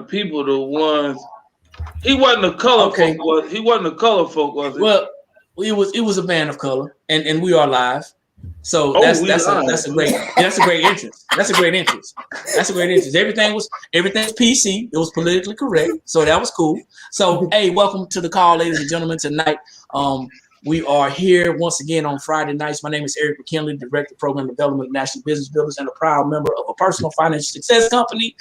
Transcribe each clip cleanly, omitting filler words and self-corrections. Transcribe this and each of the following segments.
People the ones he wasn't a color folk, was he? Wasn't a color folk, was he? Well, it was a band of color, and we are live. So that's a great entrance. That's a great entrance. Everything's PC. It was politically correct, so that was cool. So hey, welcome to the call, ladies and gentlemen. Tonight, we are here once again on Friday nights. My name is Eric McKinley, Director of Program Development of National Business Builders, and a proud member of a personal financial success company.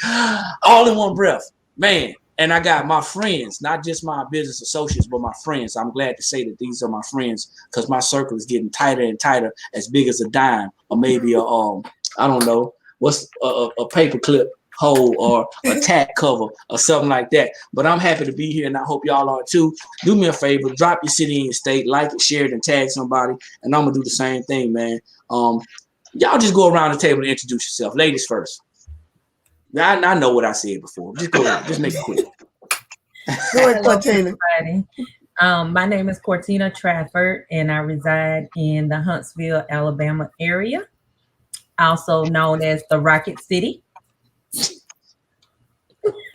All in one breath, man. And I got my friends, not just my business associates, but my friends. I'm glad to say that these are my friends because my circle is getting tighter and tighter, as big as a dime, or maybe a I don't know, what's a paperclip hole or a tack cover or something like that. But I'm happy to be here, and I hope y'all are too. Do me a favor, drop your city and your state, like it, share it, and tag somebody, and I'm gonna do the same thing, man. Y'all just go around the table and introduce yourself. Ladies first. I know what I said before. Just go ahead. Just make it quick. Go ahead, Cortina. My name is Cortina Trafford, and I reside in the Huntsville, Alabama area, also known as the Rocket City.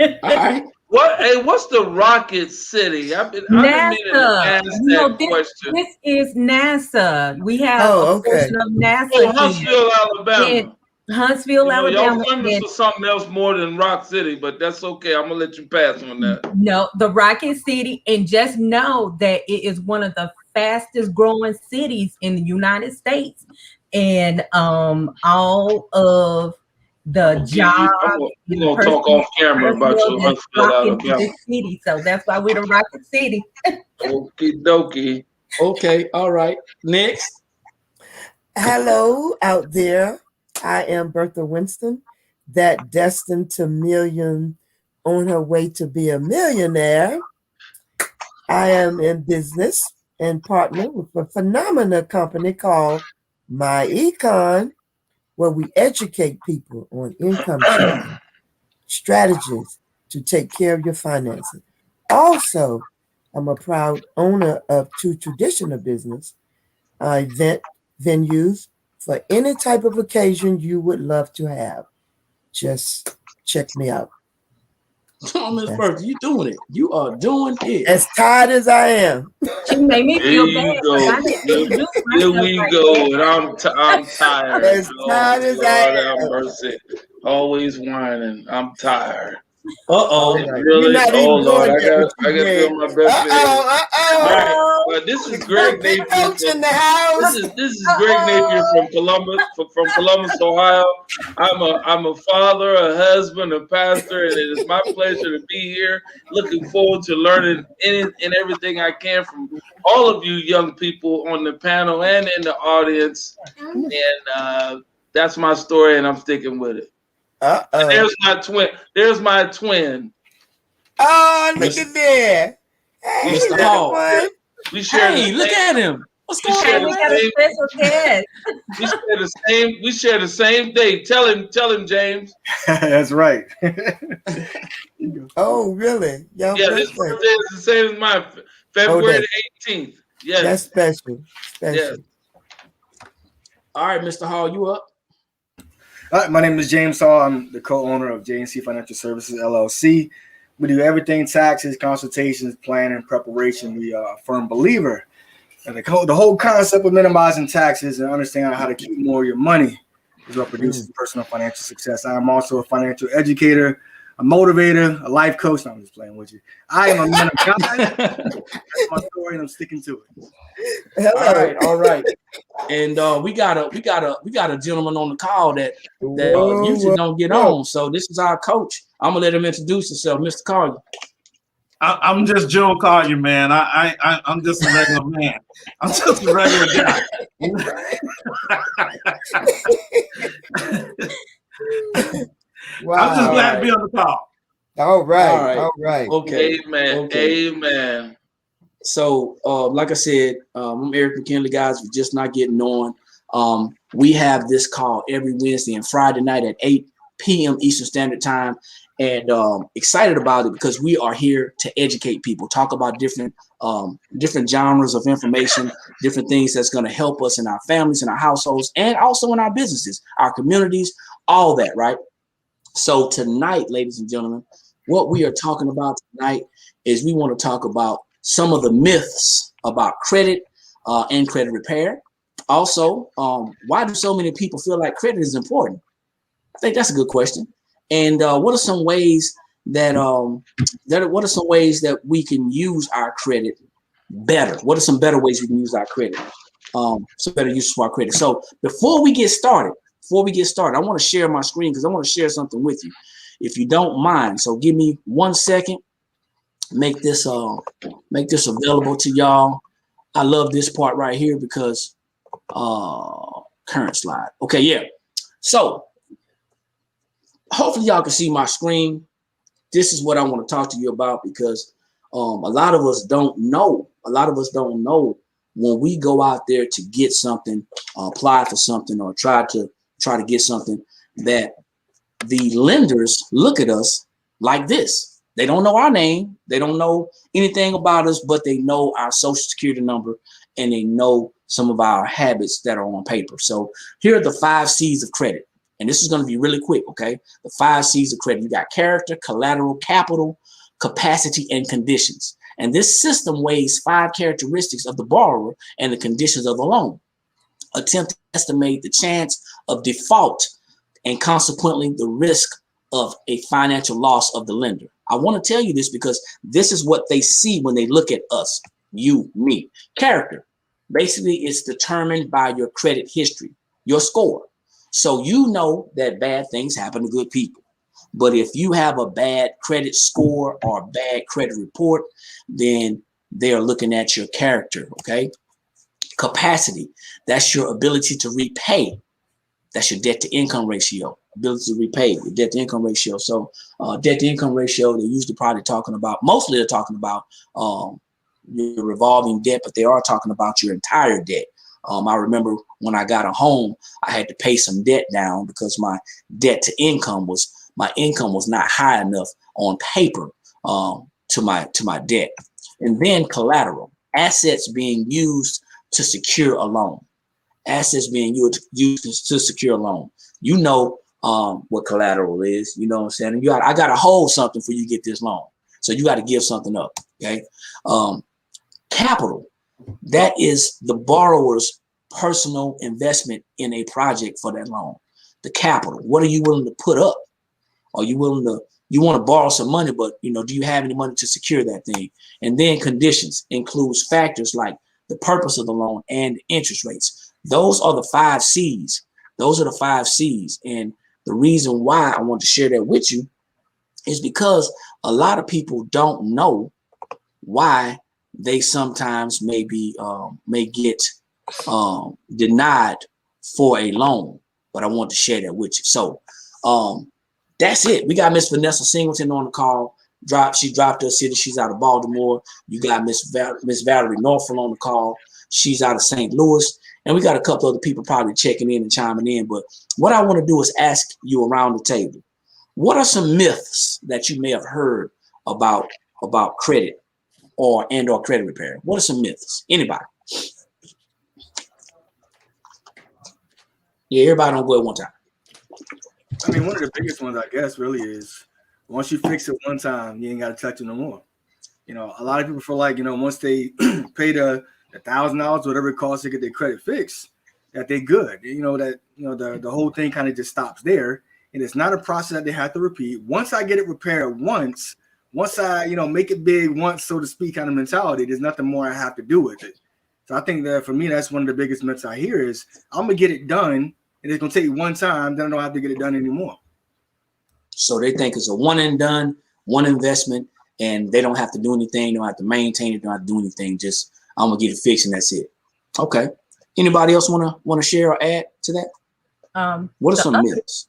All right. What's the Rocket City? I've been meaning to ask that question. This is NASA. We have a portion of NASA. Oh, Huntsville, Alabama. Huntsville, Alabama. Y'all famous for something else more than Rock City, but that's okay. I'm gonna let you pass on that. No, the Rocket City, and just know that it is one of the fastest growing cities in the United States, and all of the jobs. We're gonna talk off camera about your Huntsville, Alabama city, so that's why we're the Rocket City. Okie dokie. Okay, all right. Next. Hello out there. I am Bertha Winston, that destined to million on her way to be a millionaire. I am in business and partner with a phenomenal company called My Econ, where we educate people on income strategies to take care of your finances. Also, I'm a proud owner of two traditional business event venues for any type of occasion you would love to have. Just check me out. Miss Bertha, you doing it. You are doing it. As tired as I am. She made me feel bad. Here we go. And I'm tired. As tired as I am. Mercy. Always whining. I'm tired. Really? Oh Lord, I got feel my best. Right. This is Greg Napier. This is Greg Napier from Columbus, Ohio. I'm a father, a husband, a pastor, and it is my pleasure to be here. Looking forward to learning any and everything I can from all of you young people on the panel and in the audience. And that's my story, and I'm sticking with it. There's my twin. Oh, look at there. Hey, Mr. Hall. Hey, look at him. What's going on? We got a special guest. We share the same day. Tell him, James. That's right. Oh, really? Yeah, his birthday is the same as mine, February 18th. Yes. That's special. Yes. All right, Mr. Hall, you up? My name is James Hall. I'm the co-owner of J&C Financial Services, LLC. We do everything taxes, consultations, planning, preparation. We are a firm believer in the whole concept of minimizing taxes and understanding how to keep more of your money is what produces personal financial success. I am also a financial educator, a motivator, a life coach. No, I'm just playing with you. I am a man of God. That's my story, and I'm sticking to it. All right. And we got a gentleman on the call that usually don't get on. So this is our coach. I'm gonna let him introduce himself, Mr. Collier. I'm just Joe Collier, man. I'm just a regular man. I'm just a regular guy. Wow. I'm just glad to be on the call. All right. Okay. Amen. So, like I said, I'm Eric McKinley, guys. We're just not getting on. We have this call every Wednesday and Friday night at 8 p.m. Eastern Standard Time. And excited about it because we are here to educate people, talk about different genres of information, different things that's going to help us in our families, in our households, and also in our businesses, our communities, all that, right? So tonight, ladies and gentlemen, what we are talking about tonight is we want to talk about some of the myths about credit and credit repair. Also, why do so many people feel like credit is important? I think that's a good question. And what are some ways that we can use our credit better? What are some better ways we can use our credit? Some better use for our credit. So before we get started, I want to share my screen because I want to share something with you, if you don't mind. So give me 1 second. Make this available to y'all. I love this part right here because current slide. Okay, yeah. So hopefully y'all can see my screen. This is what I want to talk to you about because a lot of us don't know. When we go out there to get something, apply for something, or try to get something, that the lenders look at us like this. They don't know our name. They don't know anything about us, but they know our social security number and they know some of our habits that are on paper. So here are the 5 C's of credit. And this is going to be really quick, okay? The 5 C's of credit. You got character, collateral, capital, capacity, and conditions. And this system weighs 5 characteristics of the borrower and the conditions of the loan. Attempt to estimate the chance of default and consequently the risk of a financial loss of the lender. I want to tell you this because this is what they see when they look at us, you, me. Character, basically, it's determined by your credit history, your score. So you know that bad things happen to good people. But if you have a bad credit score or a bad credit report, then they're looking at your character, okay? Capacity, that's your ability to repay. That's your debt to income ratio, ability to repay, your debt to income ratio. So debt to income ratio, they're usually probably talking about, mostly they're talking about your revolving debt, but they are talking about your entire debt. I remember when I got a home, I had to pay some debt down because my debt to income was not high enough on paper to my debt. And then collateral, assets being used to secure a loan. Assets being used to secure a loan. You know what collateral is. You know what I'm saying? I got to hold something for you to get this loan. So you got to give something up. Okay. Capital, that is the borrower's personal investment in a project for that loan. The capital, what are you willing to put up? Are you willing to, you want to borrow some money, but do you have any money to secure that thing? And then conditions includes factors like the purpose of the loan and interest rates. Those are the 5 C's. Those are the 5 C's. And the reason why I want to share that with you is because a lot of people don't know why they sometimes may get denied for a loan. But I want to share that with you. So that's it. We got Miss Vanessa Singleton on the call. She dropped her city. She's out of Baltimore. You got Miss Valerie Norfolk on the call. She's out of St. Louis. And we got a couple other people probably checking in and chiming in. But what I want to do is ask you around the table, what are some myths that you may have heard about credit or credit repair? What are some myths? Anybody? Yeah, everybody don't go at one time. I mean, one of the biggest ones, I guess, really is once you fix it one time, you ain't got to touch it no more. A lot of people feel like, once they pay the $1,000, whatever it costs to get their credit fixed, that they're good. The whole thing kind of just stops there. And it's not a process that they have to repeat. Once I get it repaired once I, make it big once, so to speak, kind of mentality, there's nothing more I have to do with it. So I think that for me, that's one of the biggest myths I hear is I'm going to get it done. And it's going to take one time, then I don't have to get it done anymore. So they think it's a one and done, one investment, and they don't have to do anything. They don't have to maintain it. They don't have to do anything. Just I'm going to get it fixed and that's it. Okay. Anybody else want to share or add to that? What are some myths?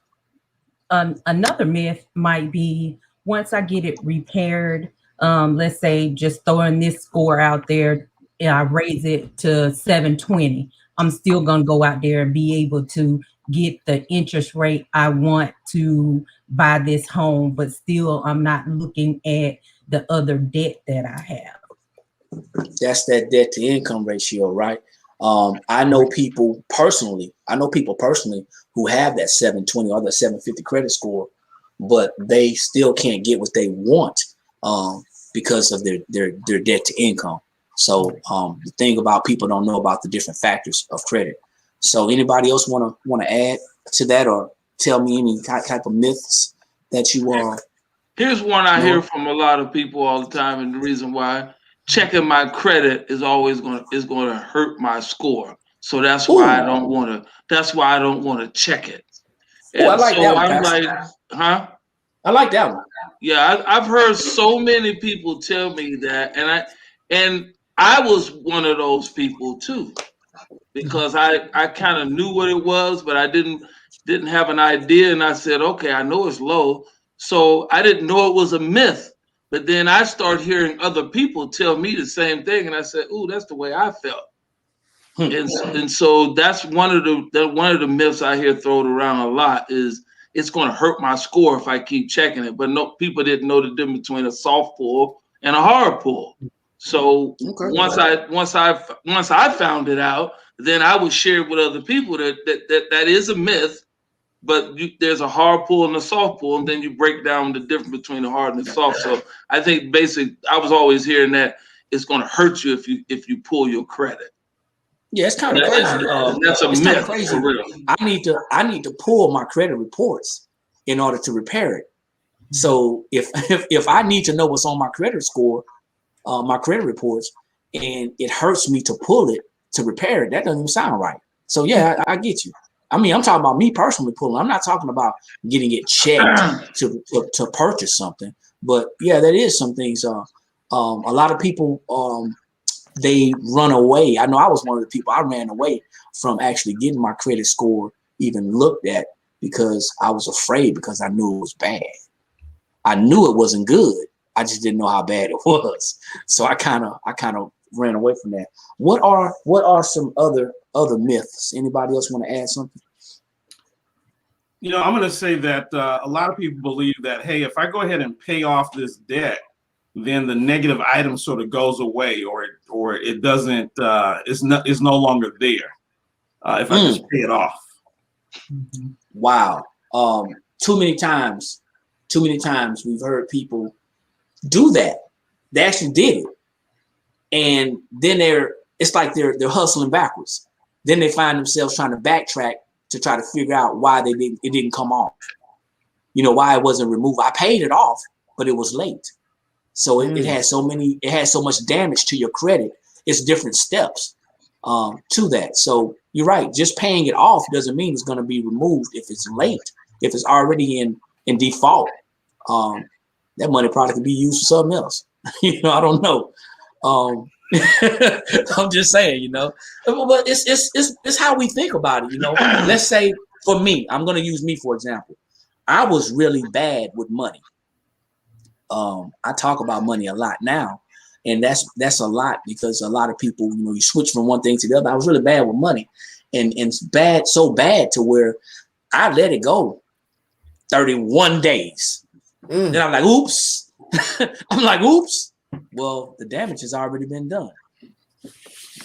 Another myth might be once I get it repaired, let's say just throwing this score out there, I raise it to 720. I'm still going to go out there and be able to get the interest rate I want to buy this home, but still I'm not looking at the other debt that I have. That's that debt to income ratio, right? I know people personally who have that 720 or the 750 credit score, but they still can't get what they want because of their debt to income. So the thing about people don't know about the different factors of credit. So anybody else want to add to that or tell me any type of myths that you are? Here's one I hear from a lot of people all the time, and the reason why checking my credit is always going to hurt my score. So that's why I don't want to. That's why I don't want to check it. And I like that one, I'm like, huh? I like that one. Yeah, I've heard so many people tell me that, and I was one of those people too, because I kind of knew what it was, but I didn't have an idea, and I said, okay, I know it's low, so I didn't know it was a myth. But then I started hearing other people tell me the same thing, and I said, "Ooh, that's the way I felt." And so that's one of the myths I hear thrown around a lot is it's going to hurt my score if I keep checking it. But no, people didn't know the difference between a soft pull and a hard pull. So once I found it out, then I would share it with other people that is a myth. But there's a hard pull and a soft pull, and then you break down the difference between the hard and the soft. So I think basically I was always hearing that it's going to hurt you if you pull your credit. Yeah, it's kind of crazy. That's a myth. Crazy. For real. I need to pull my credit reports in order to repair it. So if I need to know what's on my credit score, my credit reports, and it hurts me to pull it to repair it, that doesn't even sound right. So yeah, I get you. I mean, I'm talking about me personally pulling. I'm not talking about getting it checked to purchase something. But yeah, that is some things. A lot of people they run away. I know I was one of the people. I ran away from actually getting my credit score even looked at because I was afraid because I knew it was bad. I knew it wasn't good. I just didn't know how bad it was. So I kind of ran away from that. What are some other myths? Anybody else want to add something? I'm going to say that a lot of people believe that, hey, if I go ahead and pay off this debt, then the negative item sort of goes away, or it doesn't. It's no longer there if I just pay it off. Wow. Too many times we've heard people do that. They actually did it, and then it's like they're hustling backwards. Then they find themselves trying to backtrack to try to figure out why it didn't come off. Why it wasn't removed. I paid it off, but it was late. So it has so much damage to your credit. It's different steps to that. So you're right. Just paying it off doesn't mean it's going to be removed if it's late. If it's already in default, that money probably could be used for something else. I don't know. I'm just saying, but it's how we think about it. Let's say for me, I'm going to use me for example. I was really bad with money. I talk about money a lot now, and that's a lot because a lot of people, you switch from one thing to the other. I was really bad with money, and so bad to where I let it go 31 days. Then I'm like, oops. Oops. Well, the damage has already been done.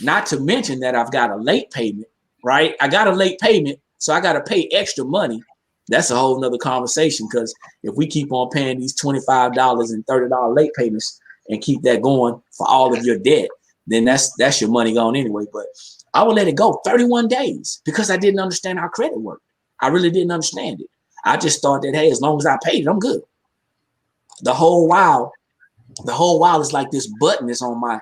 Not to mention that I've got a late payment, right? I got a late payment, so I got to pay extra money. That's a whole nother conversation because if we keep on paying these $25 and $30 late payments and keep that going for all of your debt, then that's your money gone anyway. But I would let it go 31 days because I didn't understand how credit worked. I really didn't understand it. I just thought that, hey, as long as I paid it, I'm good. The whole while it's like this button is on my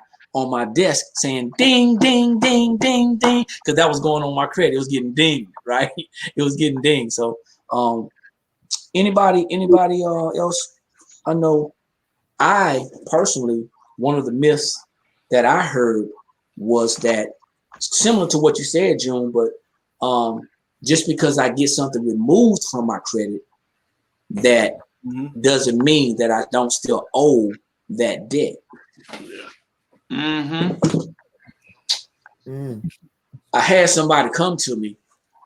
desk saying ding, ding, ding, ding, ding, because that was going on my credit. It was getting dinged, right? It was getting dinged. So anybody else? I know I personally, one of the myths that I heard was that similar to what you said, June, but just because I get something removed from my credit, that doesn't mean that I don't still owe that debt. I had somebody come to me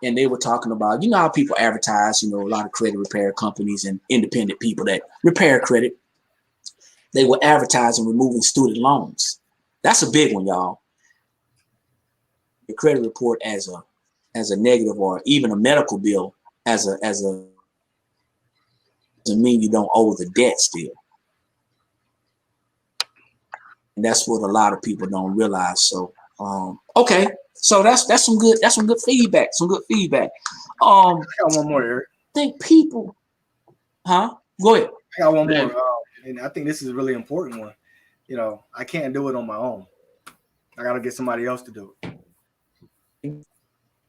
and they were talking about, how people advertise, a lot of credit repair companies and independent people that repair credit. They were advertising removing student loans. That's a big one, y'all. The credit report as a negative, or even a medical bill as a doesn't mean you don't owe the debt still. And that's what a lot of people don't realize. So, okay. So that's some good feedback. Some good feedback. I got one more, Eric. I think people, huh? Go ahead. I got one more, and I think this is a really important one. You know, I can't do it on my own. I got to get somebody else to do it.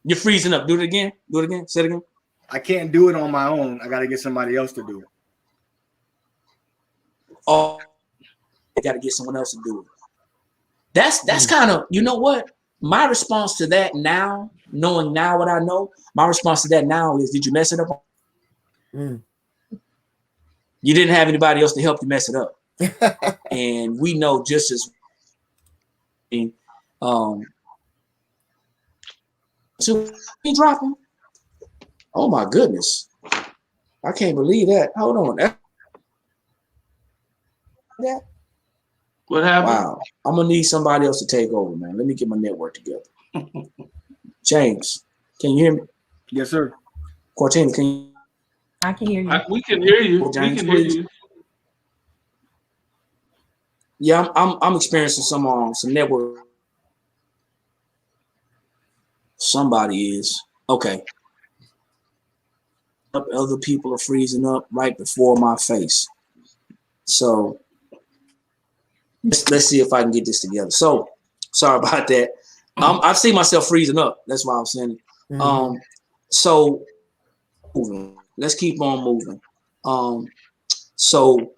You're freezing up. Do it again. Do it again. Say it again. I can't do it on my own. I got to get somebody else to do it. Oh, I got to get someone else to do it. That's kind of, you know what? My response to that now, knowing now what I know, my response to that now is, did you mess it up? You didn't have anybody else to help you mess it up. And we know just as so he dropping. Oh my goodness. I can't believe that. Hold on. That what happened? Wow. I'm gonna need somebody else to take over, man. Let me get my network together. James, can you hear me? Yes, sir. Cortina, can you? I can hear you. We can hear you. James, we can hear you. Yeah, I'm experiencing some network. Somebody is okay. Other people are freezing up right before my face. So let's see if I can get this together. So sorry about that. I see myself freezing up. That's why I'm saying it. So moving. Let's keep on moving. So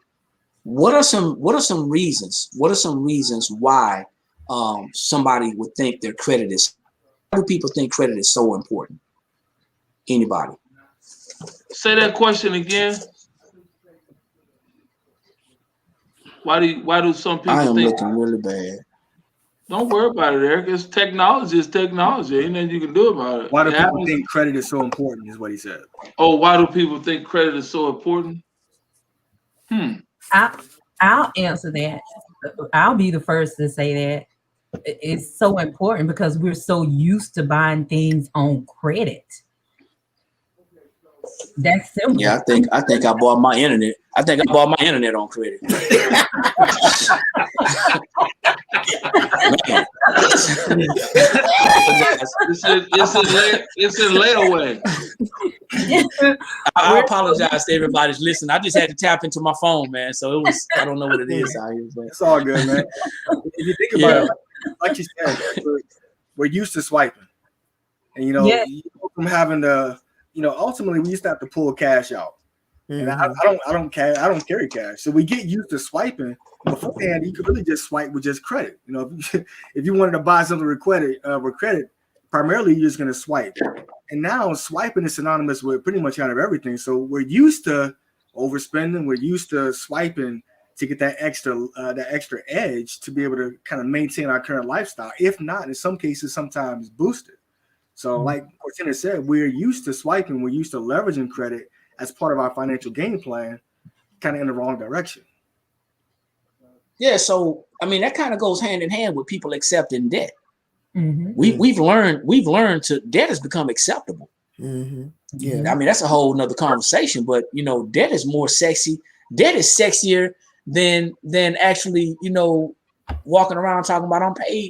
what are some reasons? What are some reasons why somebody would think their credit is? Why do people think credit is so important? Anybody? Say that question again. Why do some people I am think looking really bad? Don't worry about it, Eric. It's technology. It's technology. Ain't nothing you can do about it. Why do people think credit is so important? Is what he said. Oh, why do people think credit is so important? I'll answer that. I'll be the first to say that it's so important because we're so used to buying things on credit. That's simple. Yeah, I think I bought my internet. I think I bought my internet on credit. Man. It's in layaway. I apologize to everybody that's listening. I just had to tap into my phone, man. So it was, I don't know what it is out here, but it's all good, man. If you think about it, like you said, we're used to swiping. And you know, from having to, you know, ultimately we used to have to pull cash out. And I don't carry cash. So we get used to swiping. Beforehand, you could really just swipe with just credit. You know, if you wanted to buy something with credit, primarily you're just going to swipe. And now swiping is synonymous with pretty much out of everything. So we're used to overspending. We're used to swiping to get that extra edge to be able to kind of maintain our current lifestyle. If not, in some cases, sometimes boost it. So like Cortina said, we're used to swiping. We're used to leveraging credit as part of our financial game plan, kind of in the wrong direction. Yeah, so I mean that kind of goes hand in hand with people accepting debt. We've learned to debt has become acceptable. Yeah, I mean that's a whole nother conversation. But you know, debt is more sexy. Debt is sexier than actually, you know, walking around talking about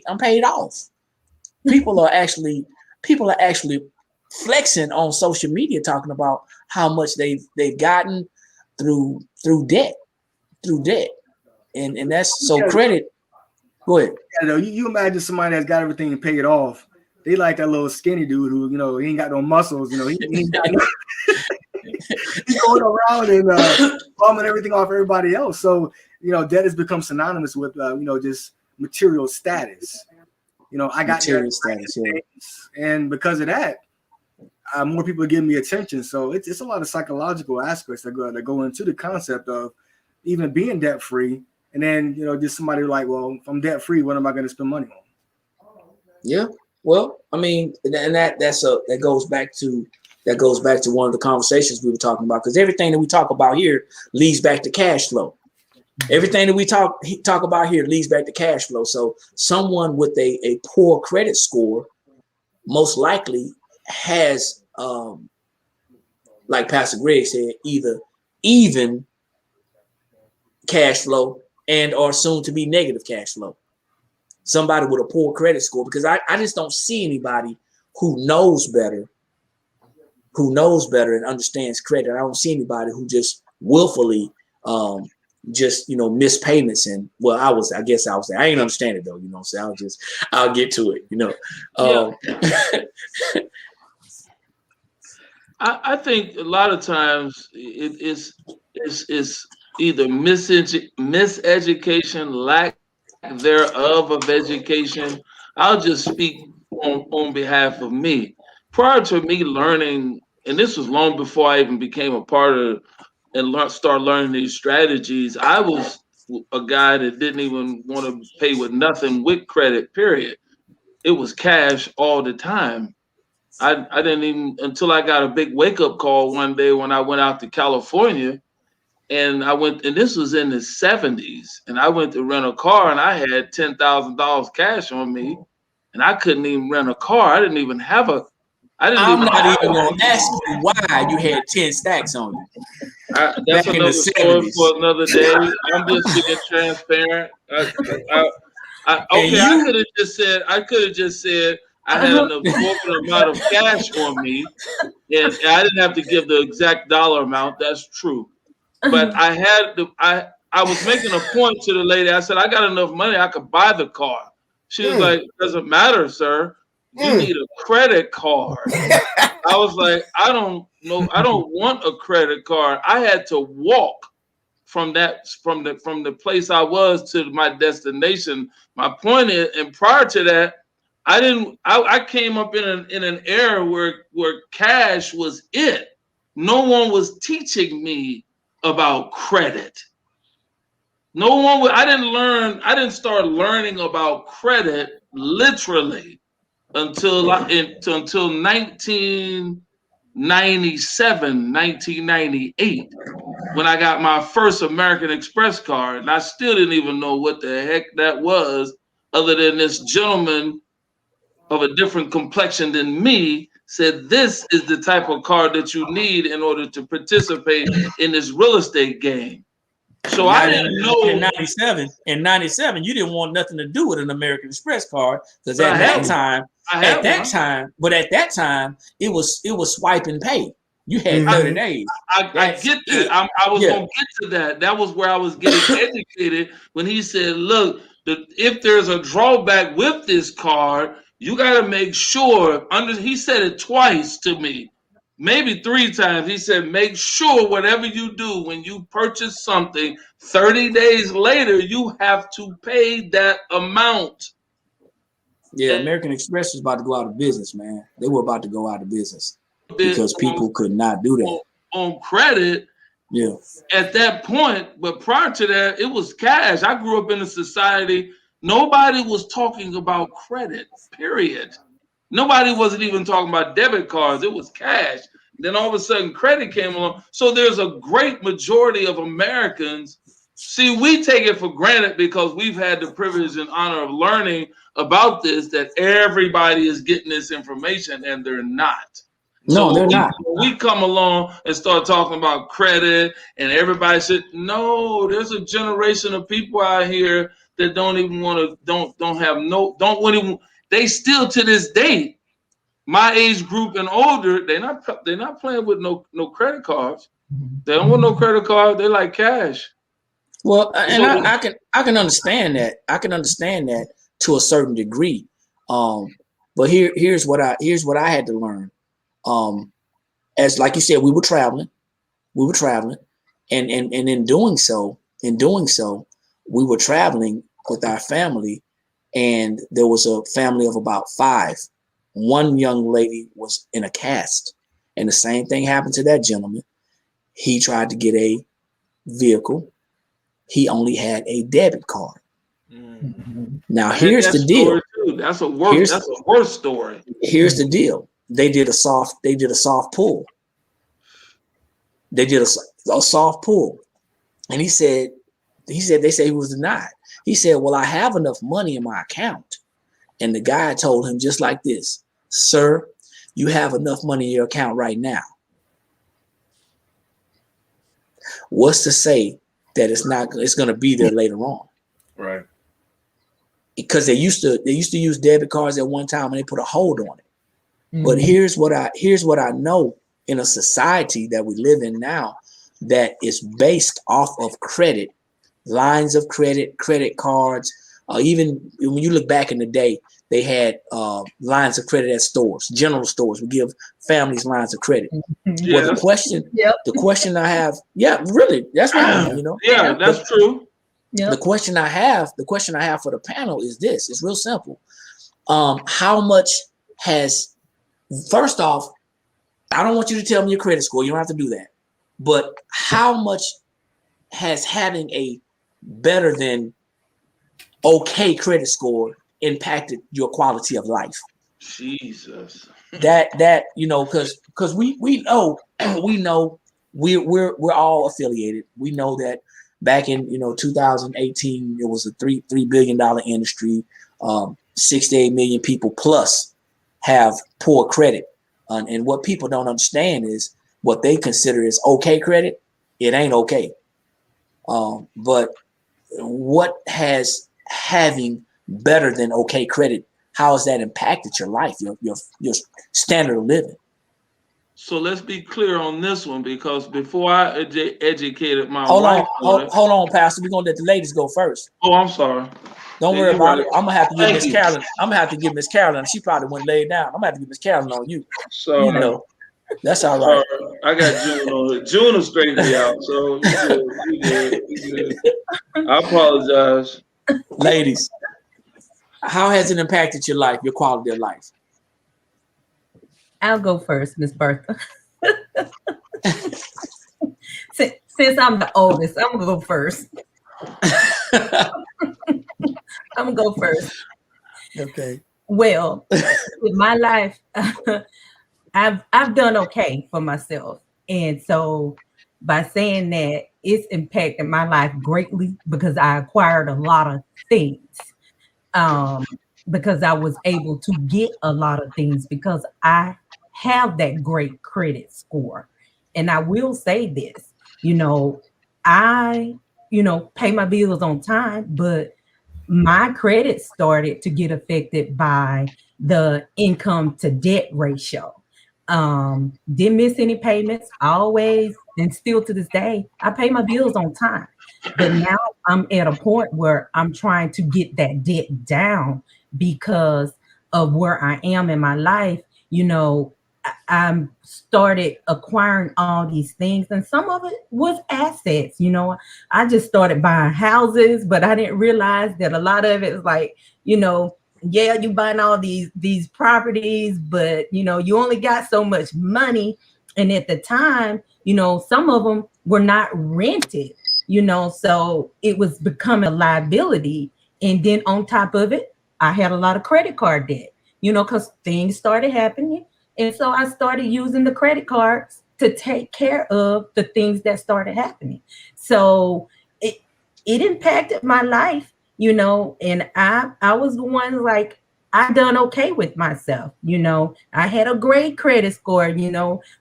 I'm paid off. People are actually flexing on social media talking about how much they've gotten through debt. And that's so credit. Go ahead. You know, you imagine somebody that's got everything and paid off. They like that little skinny dude who, you know, he ain't got no muscles. You know, he ain't got no, he's going around and bumming everything off everybody else. So, you know, debt has become synonymous with, you know, just material status. You know, I got material status, and because of that, more people are giving me attention. So it's a lot of psychological aspects that go into the concept of even being debt free. And then, you know, just somebody like, well, if I'm debt free, what am I going to spend money on? Yeah. Well, I mean, and that goes back to one of the conversations we were talking about, because everything that we talk about here leads back to cash flow. Everything that we talk about here leads back to cash flow. So someone with a poor credit score most likely has, like Pastor Greg said, either even cash flow and or soon to be negative cash flow. Somebody with a poor credit score, because I just don't see anybody who knows better and understands credit. I don't see anybody who just willfully miss payments. And well, I guess I ain't understand it though, so I'll get to it, I think a lot of times it's either miseducation, lack thereof of education. I'll just speak on behalf of me. Prior to me learning, and this was long before I even became a part of and start learning these strategies, I was a guy that didn't even want to pay with nothing with credit, period. It was cash all the time. I didn't even until I got a big wake up call one day when I went out to California, and this was in the 70s, and I went to rent a car and I had $10,000 cash on me, and I couldn't even rent a car. I didn't even have a. I'm not even going to ask you why you had 10 stacks on you. That's another story for another day. I'm just being transparent. I could have just said I had an appropriate amount of cash on me, and I didn't have to give the exact dollar amount. That's true, but I was making a point to the lady. I said I got enough money I could buy the car. She was like, "Doesn't matter, sir. You need a credit card." I was like, I don't want a credit card. I had to walk from the place I was to my destination. My point is, and prior to that, I came up in an era where cash was it. No one was teaching me about credit. I didn't start learning about credit literally until 1997, 1998, when I got my first American Express card. And I still didn't even know what the heck that was, other than this gentleman of a different complexion than me said, this is the type of card that you need in order to participate in this real estate game. So I didn't know. In 97, you didn't want nothing to do with an American Express card, because at that time, it was swipe and pay. You had 30 days. I get that. I was gonna get to that. That was where I was getting educated when he said, "Look, if there's a drawback with this card, you got to make sure." He said it twice to me. Maybe 3 times. He said, make sure whatever you do when you purchase something, 30 days later, you have to pay that amount. Yeah, American Express was about to go out of business, man. They were about to go out of business because people could not do that. On credit, yeah. At that point, but prior to that, it was cash. I grew up in a society, nobody was talking about credit, period. Nobody wasn't even talking about debit cards. It was cash. Then all of a sudden credit came along. So there's a great majority of Americans. See, we take it for granted because we've had the privilege and honor of learning about this, that everybody is getting this information, and they're not. No, they're not. We come along and start talking about credit, and everybody said, no, there's a generation of people out here that don't even want to, they still to this day, my age group and older, they're not playing with no credit cards. They don't want no credit card. They like cash. Well, and I can understand that. I can understand that to a certain degree. But here's what I had to learn. As like you said, we were traveling, and in doing so, we were traveling with our family, and there was a family of about 5. One young lady was in a cast, and the same thing happened to that gentleman. He tried to get a vehicle. He only had a debit card. Mm-hmm. Now here's the deal. That's a worse story. Here's the deal. They did a soft pull. They did a soft pull. And they said he was denied. He said, well, I have enough money in my account. And the guy told him just like this, sir, you have enough money in your account right now. What's to say that it's going to be there later on? Right. Because they used to use debit cards at one time and they put a hold on it. Mm-hmm. But here's what I know in a society that we live in now that is based off of credit, lines of credit, credit cards. Even when you look back in the day, they had lines of credit at stores, general stores would give families lines of credit. Mm-hmm. Well, the question I have, really, that's right. Yeah, that's true. Yep. The question I have for the panel is this. It's real simple. How much has, first off, I don't want you to tell me your credit score. You don't have to do that. But how much has having a better than okay credit score impacted your quality of life? Jesus. That because we know we're all affiliated. We know that back in 2018 it was a $3 billion industry. 68 million people plus have poor credit, and what people don't understand is what they consider is okay credit. It ain't okay. But what has having better than okay credit, how has that impacted your life, your standard of living? So let's be clear on this one, because before I educated my wife. Hold on, Pastor. We're gonna let the ladies go first. Oh, I'm sorry. Don't worry about it. I'm gonna have to give Miss Carolyn. I'm gonna have to give Miss Carolyn. She probably wouldn't lay it down. I'm gonna have to give Miss Carolyn on you. Sorry. That's all right. Sorry. I got June on it. June will straighten me out. So you good. I apologize. Ladies, how has it impacted your life, your quality of life? I'll go first, Miss Bertha. Since I'm the oldest, I'm gonna go first. I'm gonna go first. Okay. Well, with my life, I've done okay for myself, and so by saying that, it's impacted my life greatly because I acquired a lot of things. Because I was able to get a lot of things because I have that great credit score. And I will say this, I, pay my bills on time, but my credit started to get affected by the income to debt ratio. Didn't miss any payments, always, and still to this day, I pay my bills on time. But now I'm at a point where I'm trying to get that debt down because of where I am in my life. I started acquiring all these things, and some of it was assets. I just started buying houses, but I didn't realize that a lot of it was like, you buying all these properties, but you only got so much money. And at the time, some of them were not rented, so it was becoming a liability. And then on top of it, I had a lot of credit card debt, because things started happening. And so I started using the credit cards to take care of the things that started happening. So it impacted my life, and I was the one, like, I done okay with myself. I had a great credit score,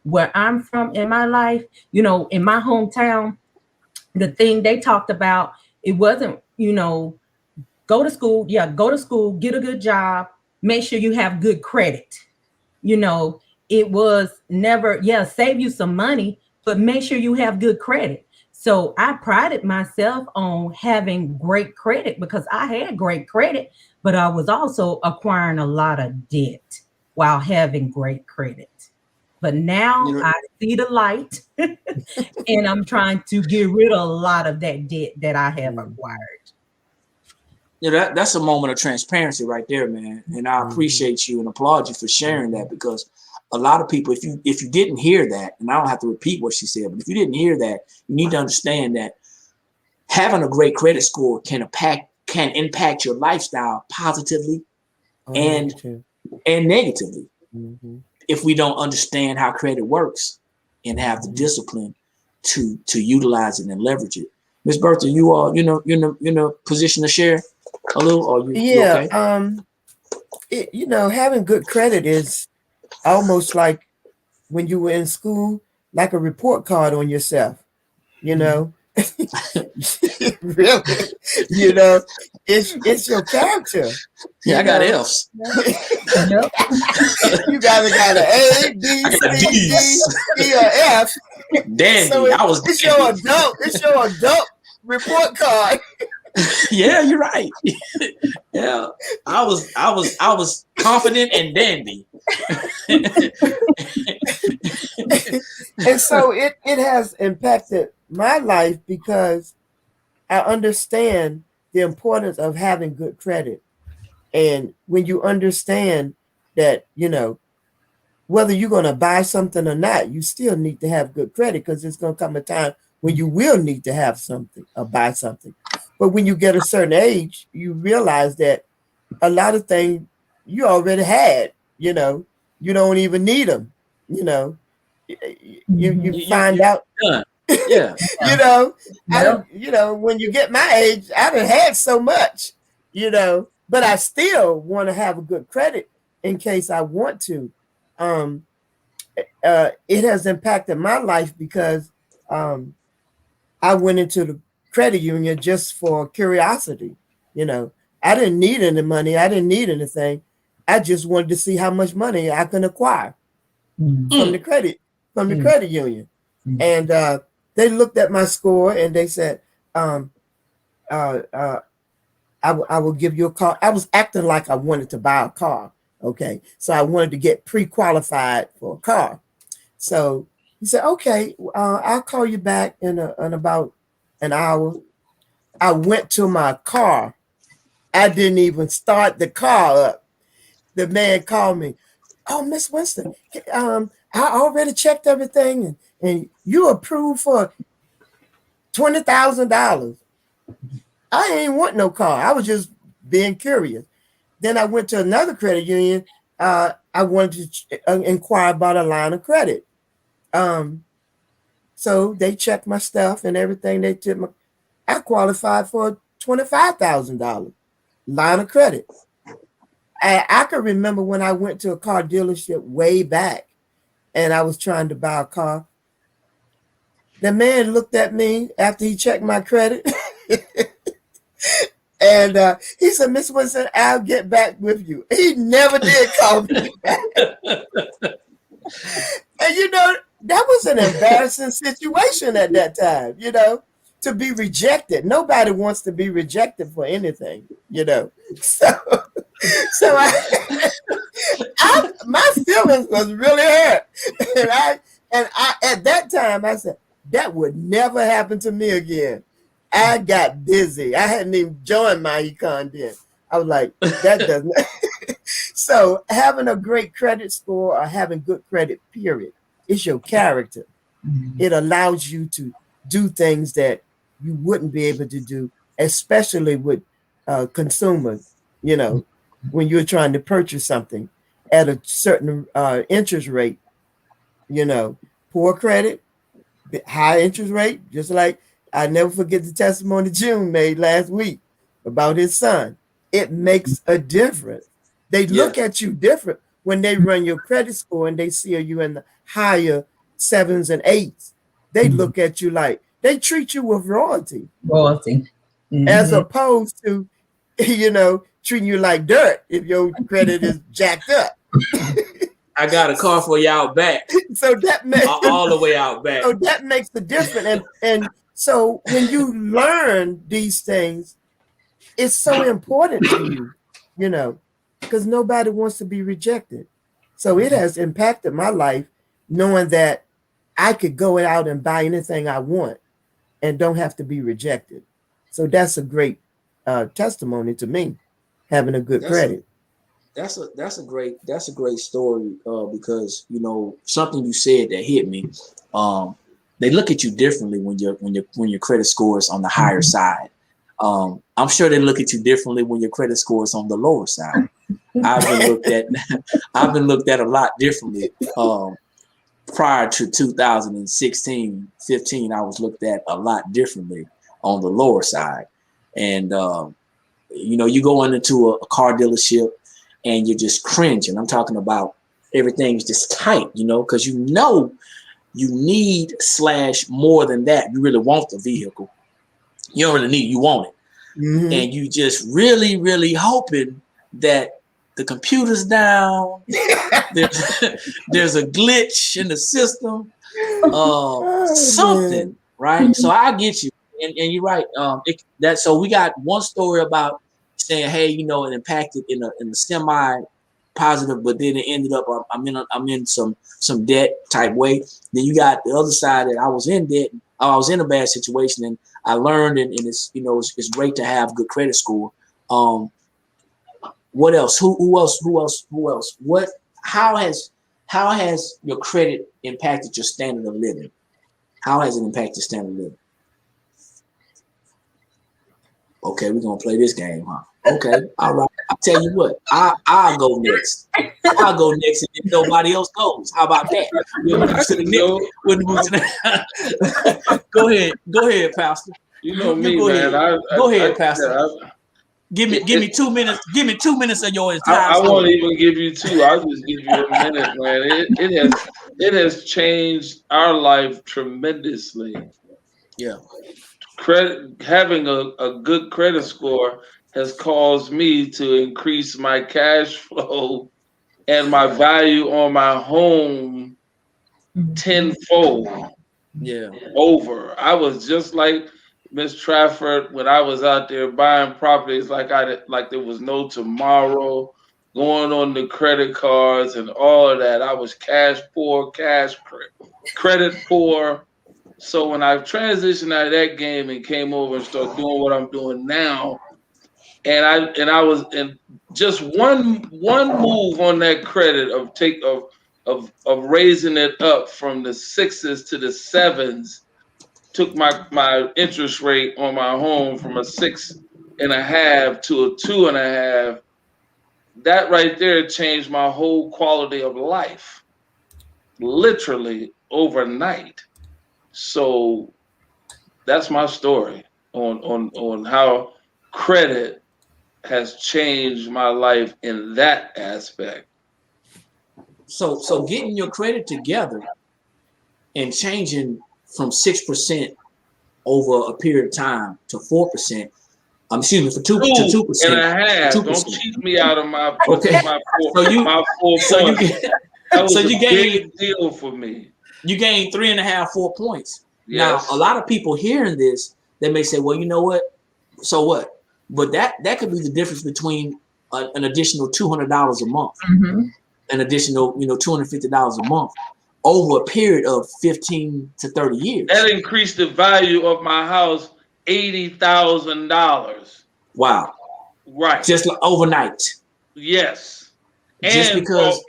where I'm from in my life, in my hometown. The thing they talked about, it wasn't, go to school, get a good job, make sure you have good credit. It was never, save you some money, but make sure you have good credit. So I prided myself on having great credit because I had great credit, but I was also acquiring a lot of debt while having great credit. But now I see the light and I'm trying to get rid of a lot of that debt that I have acquired. That's a moment of transparency right there, man. And I appreciate you and applaud you for sharing that, because a lot of people, if you didn't hear that, and I don't have to repeat what she said, but if you didn't hear that, you need to understand that having a great credit score can impact your lifestyle positively and negatively. Mm-hmm. If we don't understand how credit works and have the discipline to utilize it and leverage it. Ms. Bertha, you are in a position to share a little, or you okay? Having good credit is almost like when you were in school, like a report card on yourself. you know. Really, you know, it's your character. Yeah, I got F's. You guys got an A, B, C, D, or F. Dandy. So I was. It's your adult report card. Yeah, you're right. Yeah, I was confident and dandy. And so it has impacted my life because I understand the importance of having good credit. And when you understand that, you know, whether you're going to buy something or not, you still need to have good credit because there's going to come a time when you will need to have something or buy something. But when you get a certain age, you realize that a lot of things you already had, you know, you don't even need them, you know. You find out. Yeah. You know, when you get my age, I done had so much, you know, but I still want to have a good credit in case I want to. It has impacted my life because I went into the credit union just for curiosity. You know, I didn't need any money. I didn't need anything. I just wanted to see how much money I can acquire from the credit union. And they looked at my score and they said, I will give you a car. I was acting like I wanted to buy a car. Okay. So I wanted to get pre-qualified for a car. So he said, okay, I'll call you back in about an hour. I went to my car. I didn't even start the car up. The man called me. Oh, Miss Winston, I already checked everything and you approved for $20,000. I ain't want no car. I was just being curious. Then I went to another credit union. I wanted to inquire about a line of credit. So they checked my stuff and everything. I qualified for a $25,000 line of credit. I can remember when I went to a car dealership way back and I was trying to buy a car. The man looked at me after he checked my credit and he said, Miss Winston, I'll get back with you. He never did call me back. And you know, that was an embarrassing situation at that time, you know, to be rejected. Nobody wants to be rejected for anything, you know. So my feelings was really hurt. And I at that time I said, that would never happen to me again. I got busy. I hadn't even joined my econ then. I was like, that doesn't. So having a great credit score or having good credit, period, is your character. It allows you to do things that you wouldn't be able to do, especially with consumers, you know, when you're trying to purchase something at a certain interest rate, you know, poor credit, high interest rate, just like I never forget the testimony June made last week about his son. It makes a difference. They look at you different when they run your credit score and they see you in the higher 7s and 8s. They look at you like they treat you with royalty. As opposed to, you know, treating you like dirt if your credit is jacked up. I got a car for you out back. So that makes all the way out back. So that makes the difference. And so when you learn these things, it's so important to you, you know, because nobody wants to be rejected. So it has impacted my life knowing that I could go out and buy anything I want and don't have to be rejected. So that's a great testimony to me, having a good credit. That's a great story because, you know, something you said that hit me. They look at you differently when your credit score is on the higher side. I'm sure they look at you differently when your credit score is on the lower side. I've been looked at a lot differently. Prior to 2016, 15, I was looked at a lot differently on the lower side. And you know, you go into a car dealership and you're just cringing. I'm talking about everything's just tight, you know, because you know you need / more than that. You really want the vehicle. You don't really need, you want it. Mm-hmm. And you just really, really hoping that the computer's down. There's a glitch in the system, something, right? So I get you, and you're right. So we got one story about saying, hey, you know, it impacted in a semi positive, but then it ended up I'm in some debt type way. Then you got the other side that I was in debt. I was in a bad situation, and I learned, and it's, you know, it's great to have good credit score. What else? Who else? What? How has your credit impacted your standard of living? How has it impacted standard of living? Okay, we're gonna play this game, huh? Okay, all right. I'll tell you what. I'll go next. I'll go next, and if nobody else goes, how about that? We'll move to the next. Go ahead, Pastor. You know me, man. Go ahead, Pastor. Give me 2 minutes. Give me 2 minutes of your entire story. I won't even give you 2. I'll just give you a minute, man. It has changed our life tremendously. Yeah. Having a good credit score has caused me to increase my cash flow and my value on my home tenfold. Yeah. Over. I was just like Miss Trafford when I was out there buying properties like there was no tomorrow, going on the credit cards and all of that. I was cash poor, credit poor. So when I transitioned out of that game and came over and started doing what I'm doing now, and I was in just one move on that credit of raising it up from the 6s to the 7s, took my interest rate on my home from a 6.5 to a 2.5. That right there changed my whole quality of life, literally overnight. So that's my story on how credit has changed my life in that aspect. So getting your credit together and changing from 6% over a period of time to 4%. Excuse me, for 2.5. Don't cheat me out of my okay. my 4 points. That was a big deal for me. You gained 3.5, 4 points. Yes. Now, a lot of people hearing this, they may say, well, you know what? So what? But that could be the difference between an additional $200 a month, an additional, $250 a month over a period of 15 to 30 years. That increased the value of my house $80,000. Wow. Right. Just like overnight. Yes. Just and because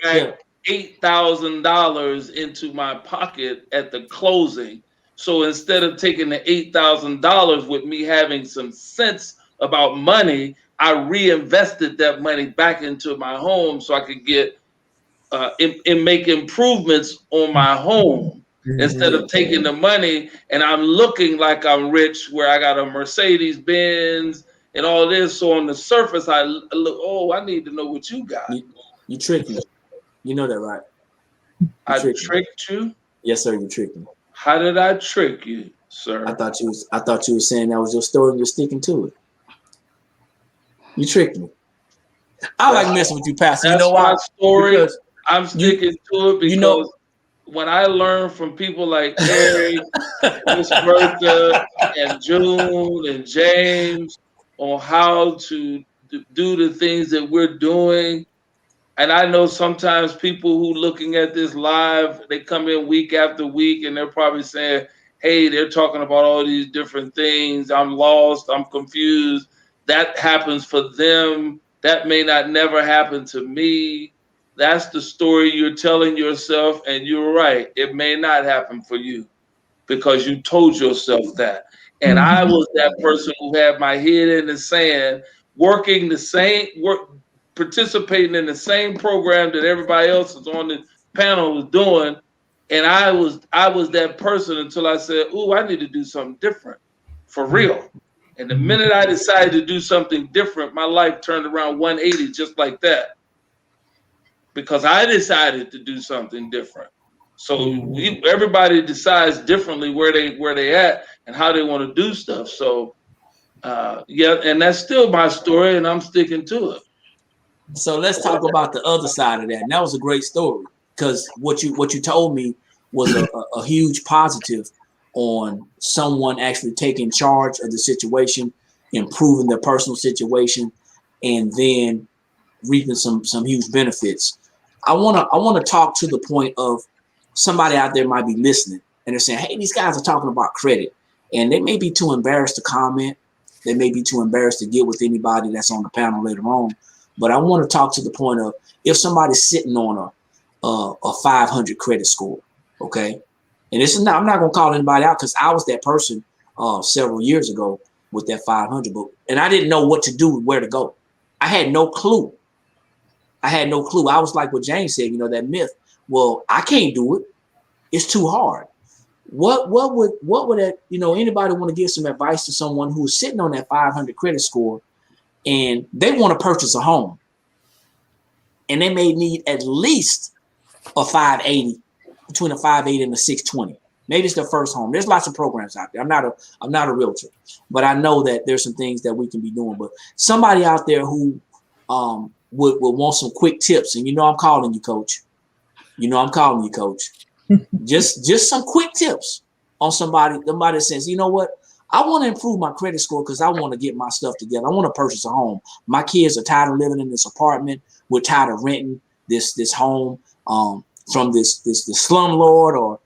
$8,000 into my pocket at the closing. So instead of taking the $8,000 with me having some sense about money, I reinvested that money back into my home so I could get and make improvements on my home instead of taking the money and I'm looking like I'm rich where I got a Mercedes Benz and all this. So on the surface, I look, I need to know what you got. You tricked me. You know that, right? I tricked you? Yes, sir. You tricked me. How did I trick you, sir? I thought you were saying that was your story and you're sticking to it. You tricked me. I like messing with you, Pastor. That's my story. Because I'm sticking to it because when I learn from people like Eric, Miss Bertha, and June, and James on how to do the things that we're doing, and I know sometimes people who looking at this live, they come in week after week, and they're probably saying, hey, they're talking about all these different things. I'm lost. I'm confused. That happens for them. That may not never happen to me. That's the story you're telling yourself, and you're right. It may not happen for you because you told yourself that. And I was that person who had my head in the sand, participating in the same program that everybody else is on the panel was doing. And I was that person until I said, "Ooh, I need to do something different for real." And the minute I decided to do something different, my life turned around 180 just like that. Because I decided to do something different. So everybody decides differently where they at and how they want to do stuff. So yeah, and that's still my story, and I'm sticking to it. So let's talk about the other side of that. And that was a great story, because what you told me was a huge positive on someone actually taking charge of the situation, improving their personal situation, and then reaping some huge benefits. I wanna talk to the point of somebody out there might be listening and they're saying, hey, these guys are talking about credit, and they may be too embarrassed to comment. They may be too embarrassed to get with anybody that's on the panel later on. But I want to talk to the point of, if somebody's sitting on a 500 credit score, okay? And this is not, I'm not going to call anybody out, because I was that person several years ago with that 500 book, and I didn't know what to do, where to go. I had no clue. I was like what James said, that myth. Well, I can't do it. It's too hard. What would that, anybody want to give some advice to someone who's sitting on that 500 credit score and they want to purchase a home, and they may need at least a 580, between a 580 and a 620. Maybe it's their first home. There's lots of programs out there. I'm not a realtor, but I know that there's some things that we can be doing. But somebody out there who would want some quick tips, and I'm calling you, Coach. Just some quick tips on somebody that says, you know what, I want to improve my credit score because I want to get my stuff together. I want to purchase a home. My kids are tired of living in this apartment. We're tired of renting this home from this slumlord, or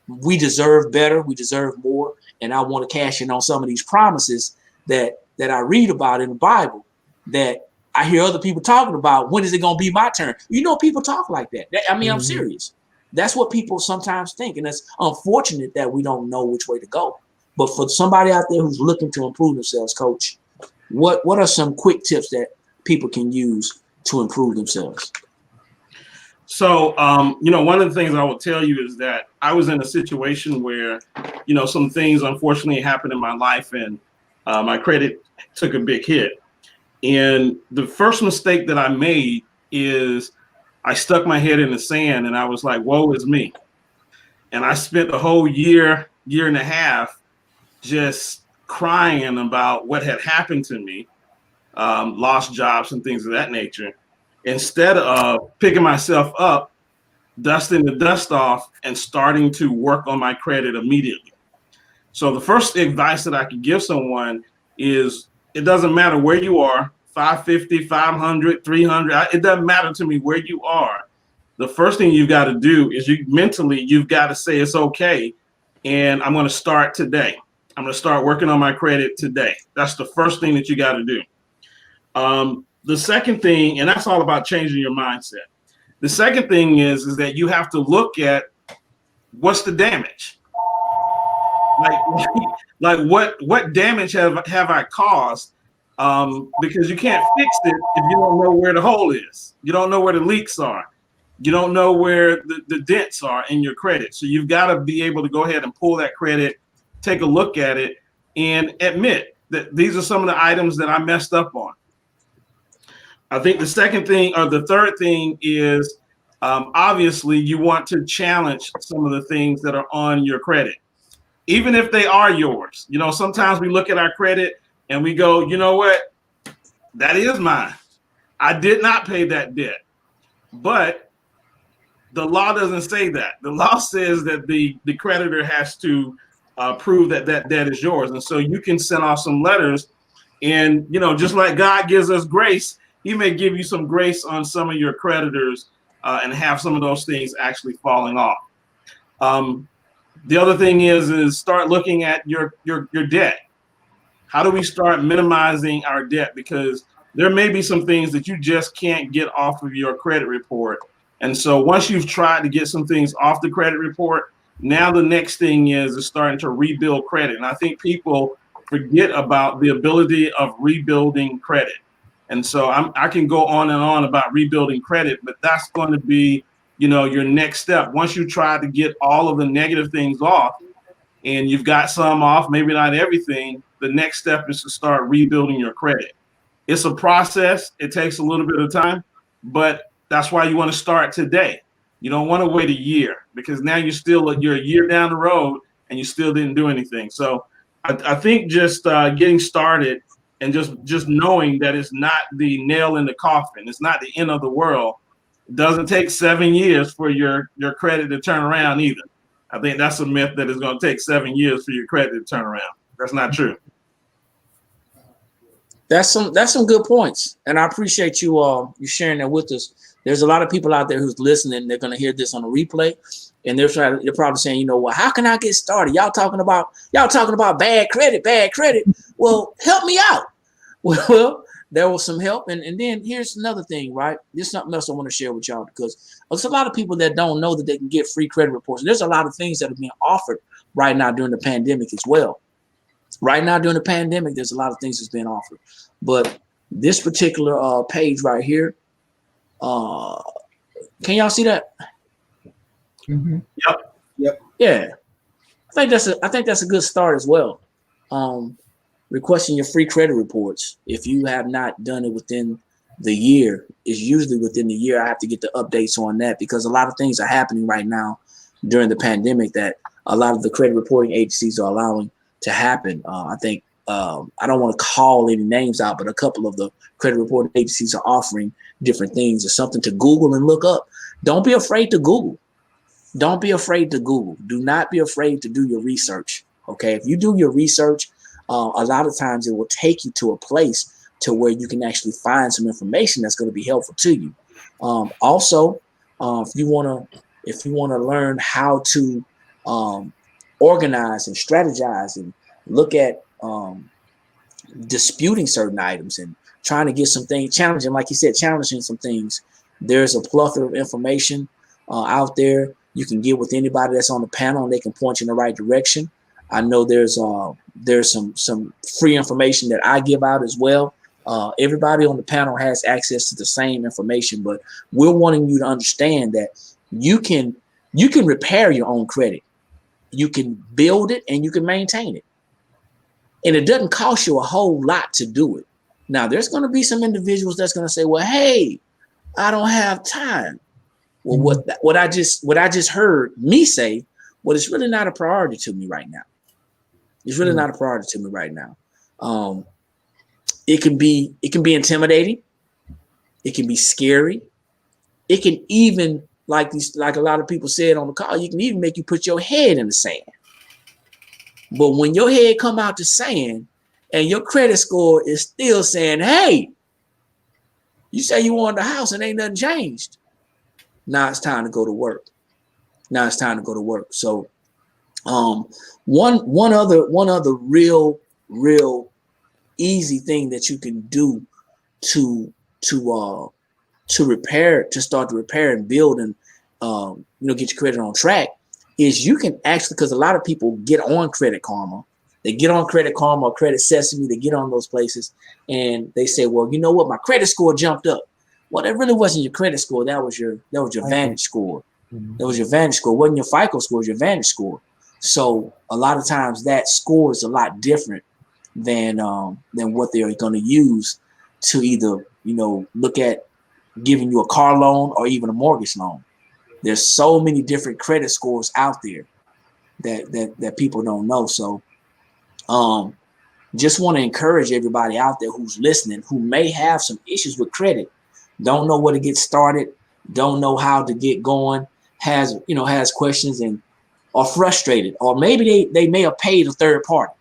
we deserve better. We deserve more, and I want to cash in on some of these promises that I read about in the Bible, that I hear other people talking about. When is it going to be my turn? People talk like that. I'm serious. That's what people sometimes think, and it's unfortunate that we don't know which way to go. But for somebody out there who's looking to improve themselves, Coach, what are some quick tips that people can use to improve themselves? So, one of the things I will tell you is that I was in a situation where, some things unfortunately happened in my life, and my credit took a big hit. And the first mistake that I made is I stuck my head in the sand, and I was like, woe is me. And I spent the whole year and a half just crying about what had happened to me, lost jobs and things of that nature, instead of picking myself up, dusting the dust off, and starting to work on my credit immediately. So the first advice that I could give someone is, it doesn't matter where you are, 550, 500, 300, it doesn't matter to me where you are. The first thing you've got to do is you've got to say it's okay, and I'm going to start today. I'm going to start working on my credit today. That's the first thing that you got to do. The second thing, and that's all about changing your mindset. The second thing is that you have to look at what's the damage. Like what damage have I caused? Because you can't fix it if you don't know where the hole is. You don't know where the leaks are. You don't know where the dents are in your credit. So you've got to be able to go ahead and pull that credit, take a look at it, and admit that these are some of the items that I messed up on. I think the second thing, or the third thing, is obviously you want to challenge some of the things that are on your credit, even if they are yours. Sometimes we look at our credit and we go, you know what? That is mine. I did not pay that debt. But the law doesn't say that. The law says that the creditor has to prove that debt is yours. And so you can send off some letters, and, just like God gives us grace, he may give you some grace on some of your creditors and have some of those things actually falling off. The other thing is start looking at your debt. How do we start minimizing our debt? Because there may be some things that you just can't get off of your credit report. And so once you've tried to get some things off the credit report, now the next thing is starting to rebuild credit. And I think people forget about the ability of rebuilding credit. And so I can go on and on about rebuilding credit, but that's going to be, your next step. Once you try to get all of the negative things off, and you've got some off, maybe not everything, the next step is to start rebuilding your credit. It's a process. It takes a little bit of time, but that's why you want to start today. You don't want to wait a year, because now you're a year down the road and you still didn't do anything. So I think just getting started and just knowing that it's not the nail in the coffin, it's not the end of the world. It doesn't take 7 years for your credit to turn around either. I think that's a myth, that it's going to take 7 years for your credit to turn around. That's not true. That's some good points, and I appreciate you sharing that with us. There's a lot of people out there who's listening. They're going to hear this on a replay, and they're probably saying, well, how can I get started? Y'all talking about bad credit. Well, help me out. Well, there was some help, and then here's another thing, right? There's something else I want to share with y'all, because there's a lot of people that don't know that they can get free credit reports. And there's a lot of things that are being offered right now during the pandemic as well. Right now during the pandemic, there's a lot of things that's being offered, but this particular page right here, can y'all see that? Mm-hmm. Yep. Yeah, I think that's a good start as well. Requesting your free credit reports. If you have not done it within the year, it's usually within the year. I have to get the updates on that, because a lot of things are happening right now during the pandemic that a lot of the credit reporting agencies are allowing to happen. I think I don't want to call any names out, but a couple of the credit reporting agencies are offering different things. It's something to Google and look up. Don't be afraid to Google. Don't be afraid to Google. Do not be afraid to do your research. Okay, if you do your research, a lot of times it will take you to a place to where you can actually find some information that's going to be helpful to you. Also, if you want to learn how to organize and strategize and look at disputing certain items and trying to get some things challenging, like you said, challenging some things, there's a plethora of information out there. You can get with anybody that's on the panel and they can point you in the right direction. I know there's some free information that I give out as well. Everybody on the panel has access to the same information, but we're wanting you to understand that you can repair your own credit. You can build it and you can maintain it. And it doesn't cost you a whole lot to do it. Now, there's going to be some individuals that's going to say, well, hey, I don't have time. Well, what I just heard me say, well, it's really not a priority to me right now. It's really not a priority to me right now. It can be intimidating. It can be scary. It can even, like a lot of people said on the call, you can even make you put your head in the sand. But when your head come out the sand and your credit score is still saying, hey, you say you wanted the house and ain't nothing changed. Now it's time to go to work. So one other real easy thing that you can do to start to repair and build and get your credit on track is you can actually, because a lot of people get on Credit Karma. They get on Credit Karma or Credit Sesame. They get on those places and they say, well, you know what? My credit score jumped up. Well, that really wasn't your credit score. That was your Vantage score. That was your Vantage score. It wasn't your FICO score. It was your Vantage score. So a lot of times that score is a lot different than what they're going to use to either look at giving you a car loan or even a mortgage loan. There's so many different credit scores out there that people don't know. So just want to encourage everybody out there who's listening who may have some issues with credit, don't know where to get started, don't know how to get going, has questions and are frustrated, or maybe they may have paid a third party.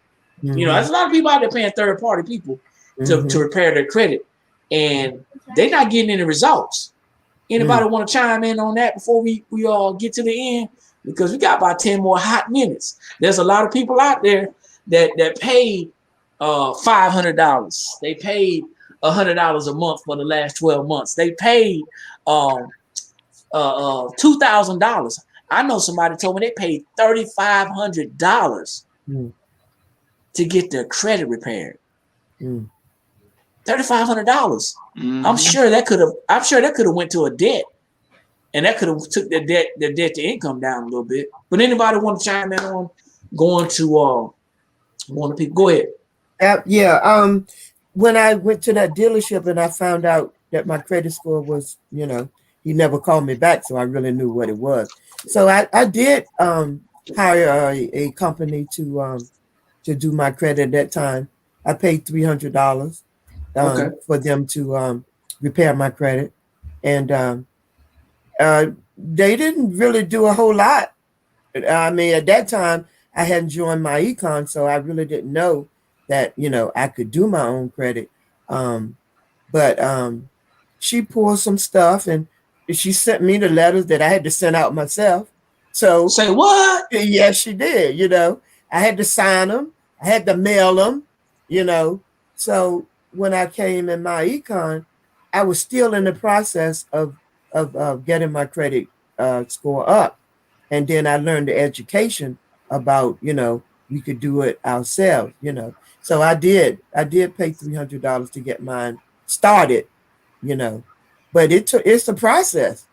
Mm-hmm. There's a lot of people out there paying third party people to repair their credit, and they're not getting any results. Anybody want to chime in on that before we all get to the end? Because we got about 10 more hot minutes. There's a lot of people out there that paid $500. They paid $100 a month for the last 12 months. They paid $2,000. I know somebody told me they paid $3,500 to get their credit repaired. $3,500. I'm sure that could have went to a debt, and that could have took the debt to income down a little bit. But anybody want to chime in on going to people? Go ahead. When I went to that dealership and I found out that my credit score was, he never called me back, so I really knew what it was. So I did hire a company to do my credit at that time. I paid $300 for them to repair my credit, and they didn't really do a whole lot. I mean, at that time, I hadn't joined my econ, so I really didn't know that, I could do my own credit. But she pulled some stuff, and she sent me the letters that I had to send out myself. So say what? Yes, she did. I had to sign them. I had to mail them. So when I came in my econ, I was still in the process of getting my credit score up. And then I learned the education about, we could do it ourselves, So I did pay $300 to get mine started, But it's a process,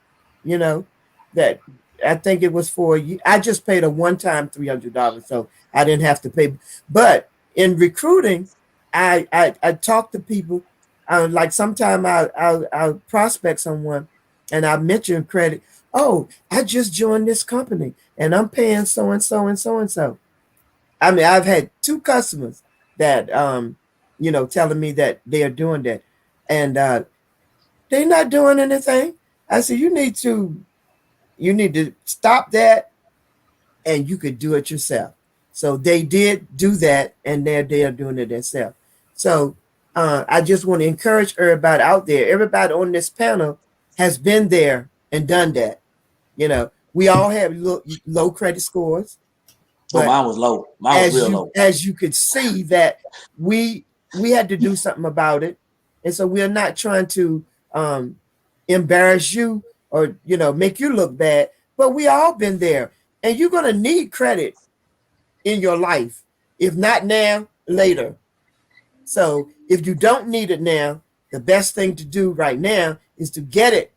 that I think it was for you. I just paid a one-time $300, so I didn't have to pay. But in recruiting, I talk to people. Like sometime I'll prospect someone, and I mention credit. Oh, I just joined this company, and I'm paying so and so and so and so. I mean, I've had 2 customers that telling me that they are doing that, and they're not doing anything. I said, you need to stop that, and you could do it yourself. So they did do that, and they are doing it themselves. So I just want to encourage everybody out there. Everybody on this panel has been there and done that. We all have low credit scores. But mine was low. Mine was real low. As you could see that we had to do something about it. And so we're not trying to embarrass you or, make you look bad, but we all been there. And you're going to need credit in your life. If not now, later. So if you don't need it now, the best thing to do right now is to get it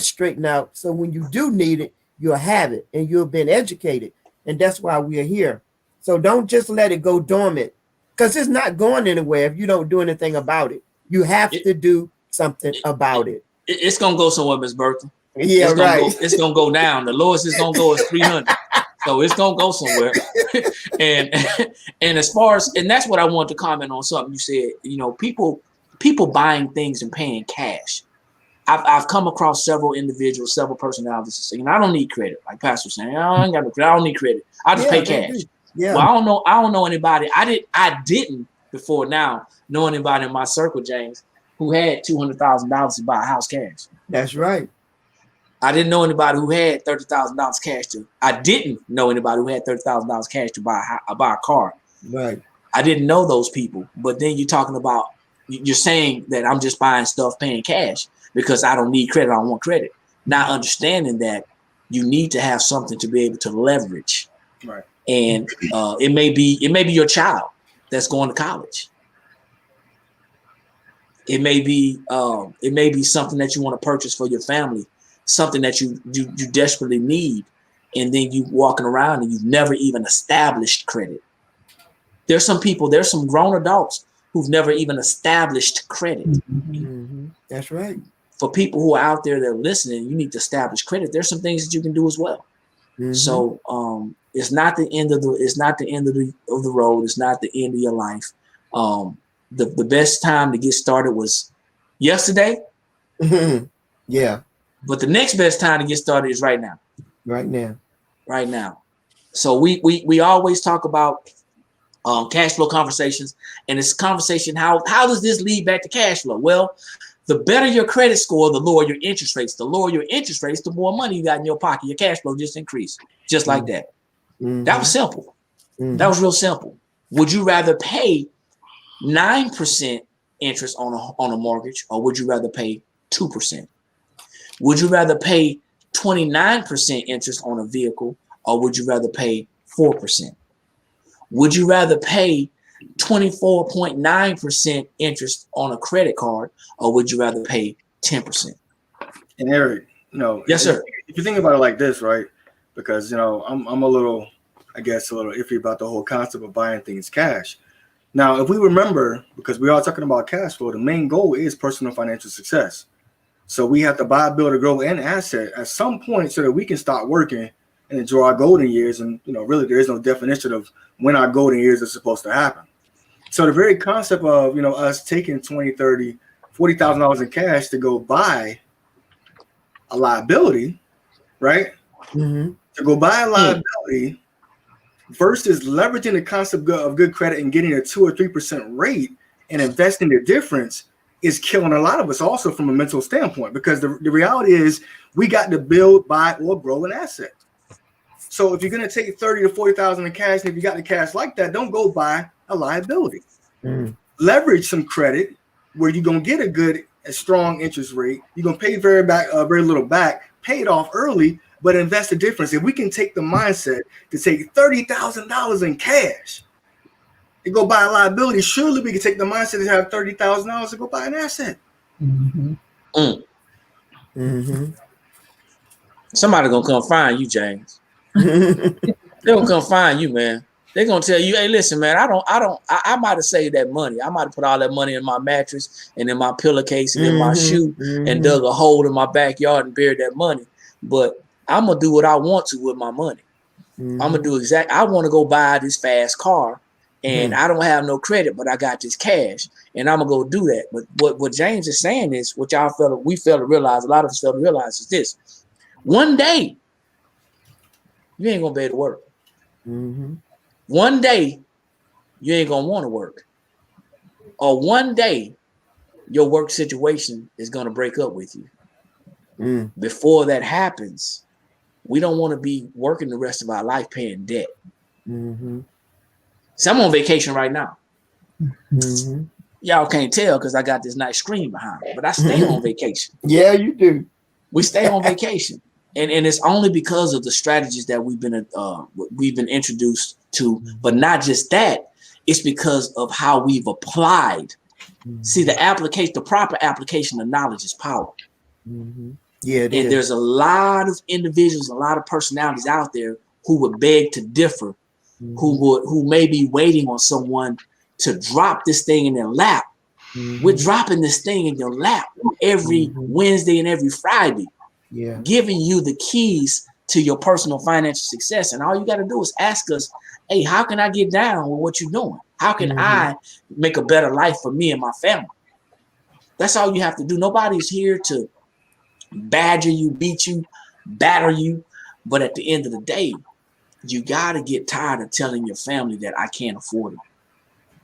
straightened out. So when you do need it, you'll have it and you'll been educated. And that's why we are here. So don't just let it go dormant, because it's not going anywhere if you don't do anything about it. You have to do something about it. It's going to go somewhere, Ms. Bertha. Yeah, it's going to go down. The lowest it's going to go is 300. So it's going to go somewhere. and as far as, and that's what I wanted to comment on something you said, people buying things and paying cash. I've come across several individuals, several personalities saying, I don't need credit. Like Pastor was saying, I ain't got no credit. I don't need credit. I just pay cash. Yeah. Well, I don't know anybody. I didn't before now know anybody in my circle, James, who had $200,000 to buy a house cash. That's right. I didn't know anybody who had $30,000 cash I didn't know anybody who had $30,000 cash to buy a car. Right. I didn't know those people. But then you're saying that I'm just buying stuff, paying cash because I don't need credit. I don't want credit. Not understanding that you need to have something to be able to leverage. Right. And it may be your child that's going to college. It may be something that you want to purchase for your family, something that you desperately need, and then you walking around and you've never even established credit. There's some grown adults who've never even established credit. Mm-hmm. That's right. For people who are out there that are listening, you need to establish credit. There's some things that you can do as well. Mm-hmm. So it's not the end of the road. It's not the end of your life. The best time to get started was yesterday. Mm-hmm. Yeah. But the next best time to get started is right now. Right now. So we always talk about cash flow conversations, and it's conversation. How does this lead back to cash flow? Well, the better your credit score, the lower your interest rates. The lower your interest rates, the more money you got in your pocket. Your cash flow just increased, just like that. Mm-hmm. That was simple. Mm-hmm. That was real simple. Would you rather pay 9% interest on a mortgage, or would you rather pay 2%? Would you rather pay 29% interest on a vehicle, or would you rather pay 4%? Would you rather pay 24.9% interest on a credit card, or would you rather pay 10%? And Eric, yes, sir. If you think about it like this, right? Because I'm a little iffy about the whole concept of buying things cash. Now, if we remember, because we are talking about cash flow, the main goal is personal financial success. So we have to buy, build, or grow an asset at some point so that we can start working and enjoy our golden years. And, really there is no definition of when our golden years are supposed to happen. So the very concept of, us taking $20,000, $30,000, $40,000 in cash to go buy a liability, right? Mm-hmm. To go buy a liability versus leveraging the concept of good credit and getting a 2 or 3% rate and investing the difference is killing a lot of us also from a mental standpoint, because the reality is we got to build, buy, or grow an asset. So if you're going to take 30 to 40,000 in cash, and if you got the cash like that, don't go buy a liability. Leverage some credit where you're going to get a strong interest rate. You're going to pay very little back, pay it off early, but invest the difference. If we can take the mindset to take $30,000 in cash to go buy a liability, surely we can take the mindset to have $30,000 to go buy an asset. Somebody gonna come find you, James. They're gonna come find you, man. They're gonna tell you, hey, listen, man, I might have saved that money. I might have put all that money in my mattress and in my pillowcase and in my shoe and dug a hole in my backyard and buried that money. But I'm gonna do what I want to with my money. I'm gonna do I want to go buy this fast car, and I don't have no credit, but I got this cash, and I'm gonna go do that. But what James is saying is, what we fail to realize, a lot of us fail to realize, is this: one day you ain't gonna be able to work. One day you ain't gonna want to work, or one day your work situation is gonna break up with you. Before that happens, we don't want to be working the rest of our life paying debt. So I'm on vacation right now. Y'all can't tell because I got this nice screen behind me, but I stay on vacation. Yeah, you do. We stay on vacation, and it's only because of the strategies that we've been introduced to. But not just that; it's because of how we've applied. See, the proper application of knowledge is power. Yeah, and there's a lot of individuals, a lot of personalities out there who would beg to differ, who may be waiting on someone to drop this thing in their lap. We're dropping this thing in your lap every Wednesday and every Friday, giving you the keys to your personal financial success. And all you got to do is ask us, hey, how can I get down with what you're doing? How can I make a better life for me and my family? That's all you have to do. Nobody's here to badger you, beat you, batter you. But at the end of the day, you got to get tired of telling your family that I can't afford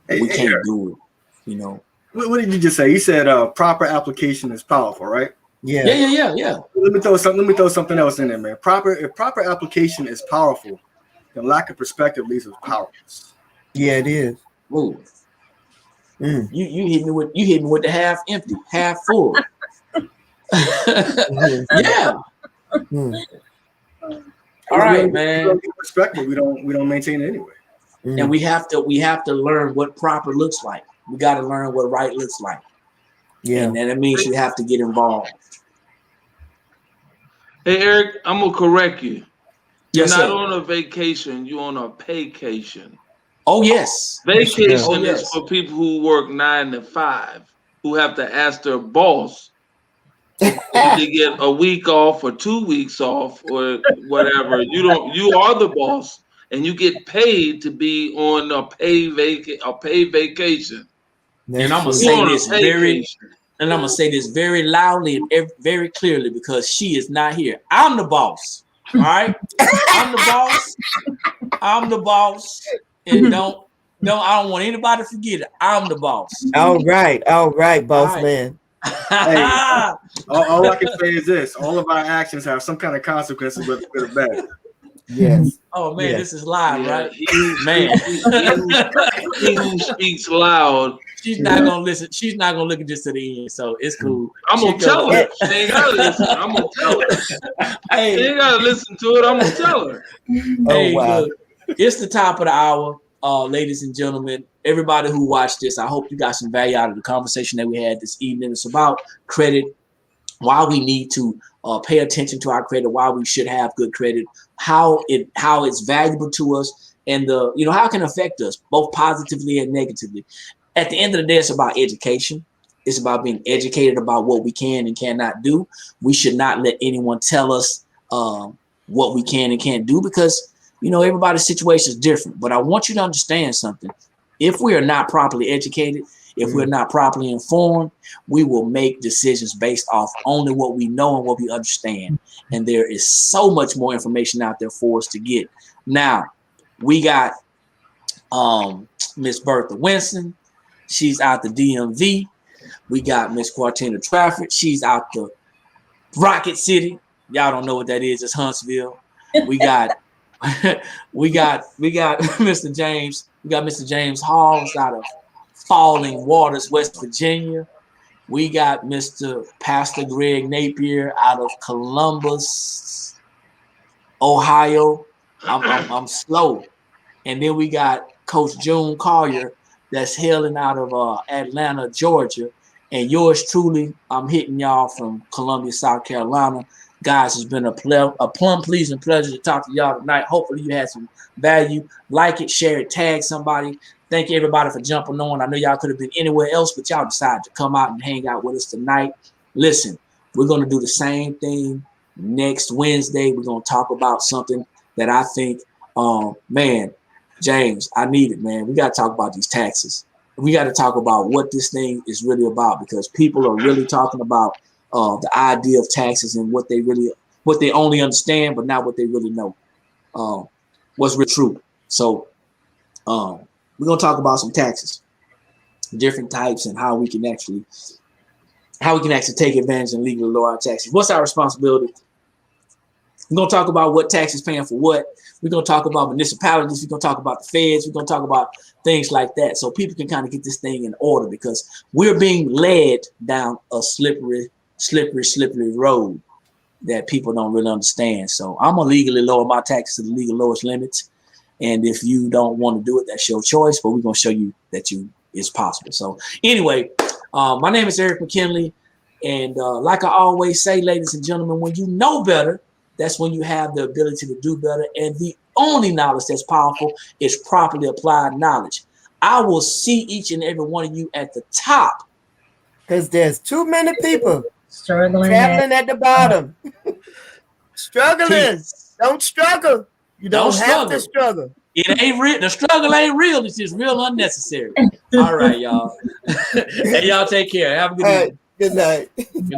it. We can't do it, you know. What did you just say? You said proper application is powerful, right? Yeah. Let me throw something else in there, man. If proper application is powerful, then lack of perspective leaves us powerless. Yeah, it is. Ooh. You hit me with the half empty, half full. Yeah. All right, man. Perspective, we don't maintain it anyway. And we have to learn what proper looks like. We got to learn what right looks like. Yeah. And that means you have to get involved. Hey, Eric, I'm going to correct you. You're Yes, not sir. on a vacation. You're on a paycation. Oh, yes. Vacation is for people who work 9 to 5, who have to ask their boss to get a week off or 2 weeks off or whatever. You are the boss, and you get paid to be on a paid vacation. And I'm gonna say this very loudly and very clearly because she is not here. I'm the boss. All right, I'm the boss, and I don't want anybody to forget it. I'm the boss. All right, boss man. Hey, all I can say is this: all of our actions have some kind of consequences, whether good or bad. Yes. Oh man, This is live, right? He who speaks loud. She's not gonna listen. She's not gonna look at this to the end, so it's cool. I'm gonna tell her. She ain't gotta listen. I'm gonna tell her. Hey, she ain't gotta listen to it. I'm gonna tell her. Hey, wow. Look, it's the top of the hour, ladies and gentlemen. Everybody who watched this, I hope you got some value out of the conversation that we had this evening. It's about credit, why we need to pay attention to our credit, why we should have good credit, how it's valuable to us, and how it can affect us both positively and negatively. At the end of the day, it's about education. It's about being educated about what we can and cannot do. We should not let anyone tell us what we can and can't do, because everybody's situation is different. But I want you to understand something. If we are not properly educated, if we're not properly informed, we will make decisions based off only what we know and what we understand. And there is so much more information out there for us to get. Now, we got Miss Bertha Winston. She's out the DMV. We got Miss Quartina Trafford. She's out the Rocket City. Y'all don't know what that is. It's Huntsville. We got Mr. James. We got Mr. James Halls out of Falling Waters, West Virginia. We got Mr. Pastor Greg Napier out of Columbus, Ohio. I'm slow. And then we got Coach June Collier that's hailing out of Atlanta, Georgia. And yours truly, I'm hitting y'all from Columbia, South Carolina. Guys, it's been a plum pleasing pleasure to talk to y'all tonight. Hopefully you had some value. Like it, share it, tag somebody. Thank you everybody for jumping on. I know y'all could have been anywhere else, but y'all decided to come out and hang out with us tonight. Listen, we're going to do the same thing next Wednesday. We're going to talk about something that I think, man, James, I need it, man. We got to talk about these taxes. We got to talk about what this thing is really about, because people are really talking about the idea of taxes and what they only understand, but not what they really know. What's real true. So we're going to talk about some taxes, different types, and how we can actually take advantage and legally lower our taxes. What's our responsibility? We're going to talk about what taxes paying for what. We're going to talk about municipalities. We're going to talk about the feds. We're going to talk about things like that, so people can kind of get this thing in order, because we're being led down a slippery road that people don't really understand. So I'm going to legally lower my taxes to the legal lowest limits. And if you don't want to do it, that's your choice, but we're going to show you that it's possible. So anyway, my name is Eric McKinley. And like I always say, ladies and gentlemen, when you know better, that's when you have the ability to do better. And the only knowledge that's powerful is properly applied knowledge. I will see each and every one of you at the top. Because there's too many people struggling at the bottom. Struggling. Peace. Don't struggle. You don't have to struggle. It ain't real. The struggle ain't real. It's just real unnecessary. All right, y'all. Hey, y'all take care. Have a good evening. Good night. Good night.